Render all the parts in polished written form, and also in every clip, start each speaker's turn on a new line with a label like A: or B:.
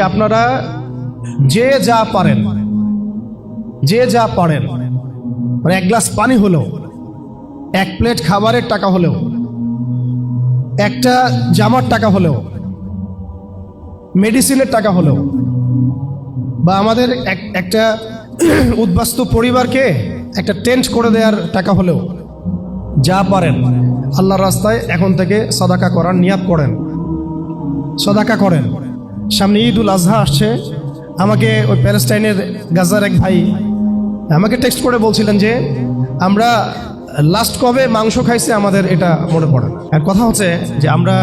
A: আপনারা যে যা পারেন মানে এক গ্লাস পানি হলেও, এক প্লেট খাবারের টাকা হলেও, একটা জামার টাকা হলেও, মেডিসিনের টাকা হলেও, বা আমাদের একটা উদ্বাস্তু পরিবারকে একটা টেন্ট করে দেওয়ার টাকা হলেও, যা পারেন আল্লাহর রাস্তায় এখন থেকে সাদাকা করার নিয়াত করেন, সাদাকা করেন। সামনে ঈদ উল আজহা আসছে। আমাকে ওই প্যালেস্টাইনের গাজার এক ভাই আমাকে টেক্সট করে বলছিলেন যে আমরা লাস্ট কবে মাংস খাইছে আমাদের এটা মনে পড়ে না। আর কথা হচ্ছে যে আমরা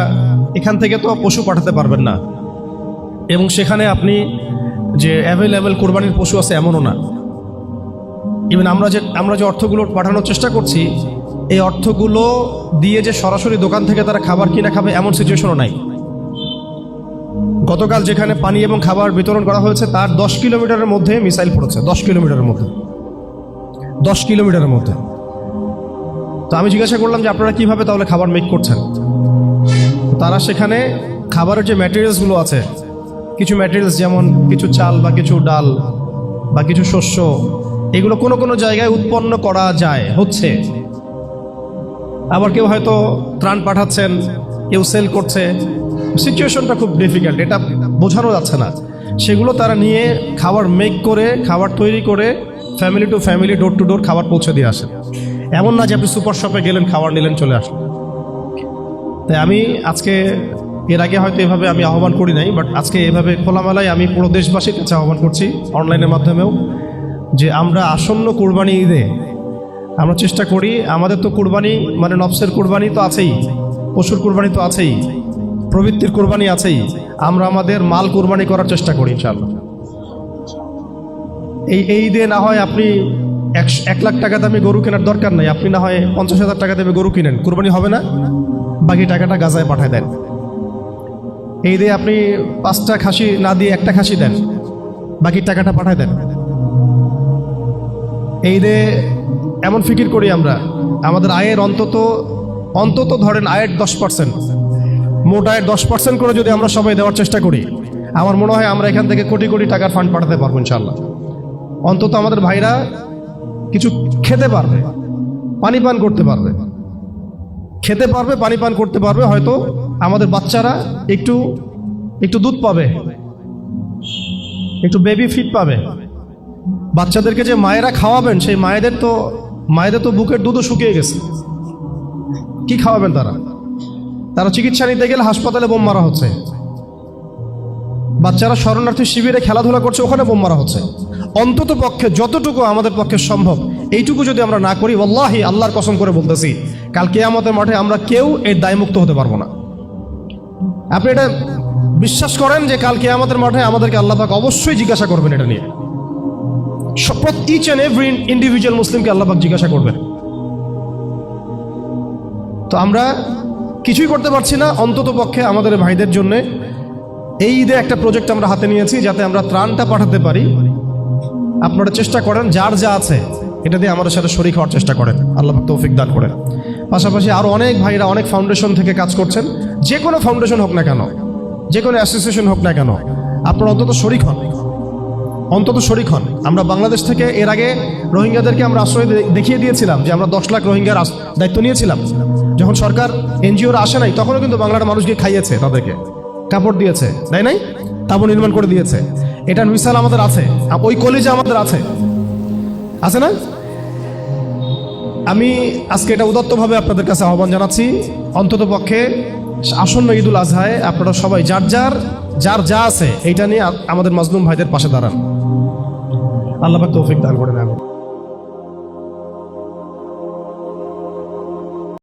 A: এখান থেকে তো পশু পাঠাতে পারবেন না, এবং সেখানে আপনি যে অ্যাভেলেবেল কোরবানির পশু আছে এমনও না। ইভেন আমরা যে অর্থগুলো পাঠানোর চেষ্টা করছি, এই অর্থগুলো দিয়ে যে সরাসরি দোকান থেকে তারা খাবার কিনে খাবে এমন সিচুয়েশনও নাই। গতকাল যেখানে পানি এবং খাবার বিতরণ করা হয়েছে তার 10 কিলোমিটারের মধ্যে মিসাইল পড়েছে, 10 কিলোমিটারের মধ্যে। তো আমি জিজ্ঞাসা করলাম যে আপনারা কিভাবে তাহলে খাবার মেক করছেন। তারা সেখানে খাবারের যে ম্যাটেরিয়ালসগুলো আছে, কিছু ম্যাটেরিয়ালস যেমন কিছু চাল বা কিছু ডাল বা কিছু শস্য, এগুলো কোনো কোনো জায়গায় উৎপন্ন করা হচ্ছে। আবার কেউ হয়তো ত্রাণ পাঠাচ্ছেন, কেউ সেল করছে। সিচুয়েশনটা খুব ডিফিকাল্ট, এটা বোঝানো যাচ্ছে না। সেগুলো তারা নিয়ে খাবার মেক করে, খাবার তৈরি করে family to family, door to door খাবার পৌঁছে দিয়ে আসেন। এমন না যে আপনি সুপার শপে গেলেন, খাবার নিলেন, চলে আসলেন। তাই আমি আজকে, এর আগে হয়তো এভাবে আমি আহ্বান করি নাই, বাট আজকে এভাবে খোলামেলায় আমি পুরো দেশবাসীর কাছে আহ্বান করছি, অনলাইনের মাধ্যমেও, যে আমরা আসন্ন কুরবানি ঈদে আমরা চেষ্টা করি, আমাদের তো কুরবানি মানে নফসের কুরবানি তো আছেই, পশুর কুরবানি তো আছেই, প্রবৃত্তির কুরবানি আছেই, আমরা আমাদের মাল কুরবানি করার চেষ্টা করি ইনশাআল্লাহ। এই ঈদে না হয় আপনি 1 লাখ টাকা দামে গরু কেনার দরকার নাই, আপনি না হয় 50,000 টাকা দামে গরু কিনেন, কুরবানি হবে না, বাকি টাকাটা গাজায় পাঠায় দেন। এই ঈদে আপনি 5টা খাসি না দিয়ে 1টা খাসি দেন, বাকি টাকাটা পাঠায় দেন। এই ঈদে এমন ফিকির করি আমরা, আমাদের আয়ের অন্তত ধরেন আয়ের 10%, মোট আয়ের 10% করে যদি আমরা সবাই দেওয়ার চেষ্টা করি, আমার মনে হয় আমরা এখান থেকে কোটি কোটি টাকার ফান্ড পাঠাতে পারবো ইনশাআল্লাহ। অন্তত আমাদের ভাইরা কিছু খেতে পারবে, পানি পান করতে পারবে, পানি পান করতে পারবে। হয়তো আমাদের বাচ্চারা একটু দুধ পাবে, একটু বেবি ফিড পাবে। বাচ্চাদেরকে যে মায়েরা খাওয়াবেন, সেই মায়েদের তো বুকের দুধও শুকিয়ে গেছে। কি খাওয়াবেন তারা চিকিৎসা নিতে গেলে হাসপাতালে বোম মারা হচ্ছে, বাচ্চারা শরণার্থী শিবিরে খেলাধুলা করছে, ওখানে বোম মারা হচ্ছে। অন্তত পক্ষে যতটুকু আমাদের পক্ষে সম্ভব এইটুকু যদি আমরা না করি, ওয়াল্লাহি আল্লাহর কসম করে বলতেছি, কাল কিয়ামতের মাঠে আমরা কেউ এর দায়মুক্ত হতে পারবো না। আপনি এটা বিশ্বাস করেন যে কাল কিয়ামতের মাঠে আমাদেরকে আল্লাহ পাক অবশ্যই জিজ্ঞাসা করবেন এটা নিয়ে। ইচ অ্যান্ড এভরি ইন্ডিভিজুয়াল মুসলিমকে আল্লাহ পাক জিজ্ঞাসা করবেন। তো আমরা কিছুই করতে পারছি না, অন্তত পক্ষে আমাদের ভাইদের জন্য এই ঈদে একটা প্রজেক্ট আমরা হাতে নিয়েছি, যাতে আমরা ত্রাণটা পাঠাতে পারি। আপনারা চেষ্টা করেন, যার যা আছে এটা দিয়ে আমাদের সাথে শরীক হওয়ার চেষ্টা করেন, আল্লাহ পাক তৌফিক দান করেন। পাশাপাশি আরও অনেক ভাইরা অনেক ফাউন্ডেশন থেকে কাজ করছেন, যে কোনো ফাউন্ডেশন হোক না কেন, যে কোনো অ্যাসোসিয়েশন হোক না কেন, আপনারা অন্তত শরীক হন। আমরা বাংলাদেশ থেকে এর আগে রোহিঙ্গাদেরকে আমরা আশ্রয় দেখিয়ে দিয়েছিলাম যে আমরা 10 লাখ রোহিঙ্গার দায়িত্ব নিয়েছিলাম। যখন সরকার এনজিওরা আসে নাই, তখনও কিন্তু বাংলার মানুষকে খাইয়েছে, তাদেরকে কাপড় দিয়েছে, তাই নাই, তাবু নির্মাণ করে দিয়েছে। এটার মিসাল আমাদের আছে, ওই কলেজে আমাদের আছে না? আমি আজকে এটা উদাত্তভাবে আপনাদের কাছে আহ্বান জানাচ্ছি, অন্তত পক্ষে আসন্ন ঈদ উল আজহায় আপনারা সবাই যার যা আছে এইটা নিয়ে আমাদের মাজলুম ভাইদের পাশে দাঁড়ান। আল্লাহ পাক তৌফিক দান করেন।